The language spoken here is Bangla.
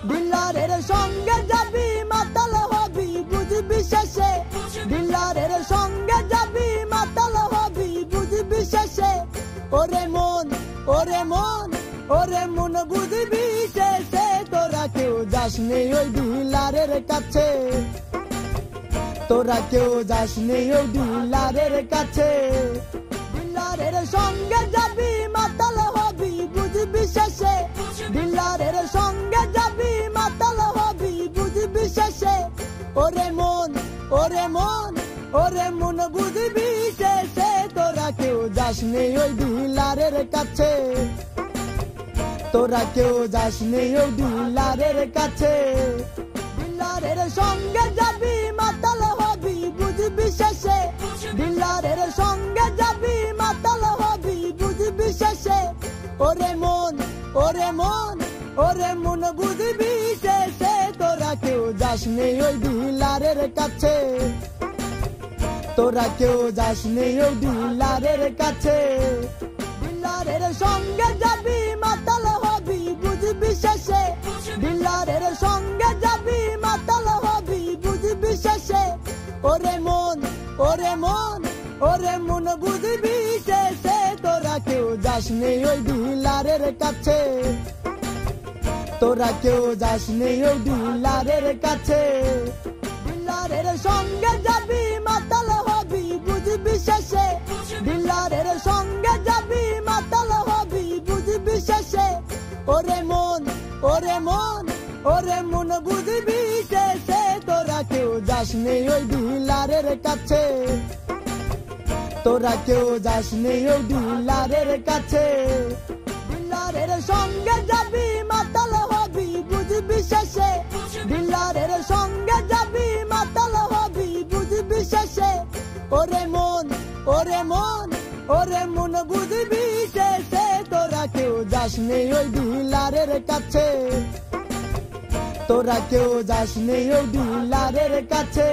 ডিলারের সঙ্গে যাবি মাতাল হবি বুঝবি শেষে ডিলারের সঙ্গে যাবি মাতাল হবি বুঝবি শেষে ওরে মন ওরে মন ওরে মন বুঝবি শেষে তোরা কেউ যাসনি ওই ডিলারের কাছে তোরা কেউ যাসনি ওই ডিলারের কাছে ডিলারের সঙ্গে যাবি মাতাল হবি বুঝবি শেষে ডিলারের সঙ্গে যাবি মাতাল হবি বুঝবি শেষে ওরে মন ওরে মন ওরে মন বুঝবি শেষে তোরা কেউ যাসনি ওই ডিলারের কাছে তোরা কেউ যাসনি ওই ডিলারের কাছে ডিলারের সঙ্গে যাবি মাতাল হবি বুঝবি শেষে ডিলারের সঙ্গে যাবি মাতাল হবি বুঝবি শেষে ওরে মন ওরে মন ওরে মন বুঝবি শেষে তোরা কেউ যাসনি ওই ডিলারের কাছে তোরা কেউ যাসনি ওই ডিলারের কাছে ডিলারের সঙ্গে যাবি মাতাল হবি বুঝবি শেষে ডিলারের সঙ্গে যাবি মাতাল হবি বুঝবি শেষে ওরে মন ওরে মন ওরে মন বুঝবি শেষে তোরা কেউ যাসনি ওই ডিলারের কাছে তোরা কেউ যাসনি ওই ডিলারের কাছে ডিলারের সঙ্গে যাবি মাতাল হবি বুঝবি শেষে ডিলারের সঙ্গে যাবি মাতাল হবি বুঝবি শেষে ওরে মন ওরে মন ওরে মন বুঝবি শেষে তোরা কেউ যাসনি ওই ডিলারের কাছে তোরা কেউ যাসনি ওই ডিলারের কাছে ডিলারের সঙ্গে যাবি মাতাল হবি বুঝবি শেষে ডিলারের সঙ্গে যাবি মাতাল হবি বুঝবি শেষে ওরে মন ওরে মন ওরে মন বুঝবি শেষে তোরা কেউ যাসনি ওই ডিলারের কাছে তোরা কেউ যাসনি ওই ডিলারের কাছে।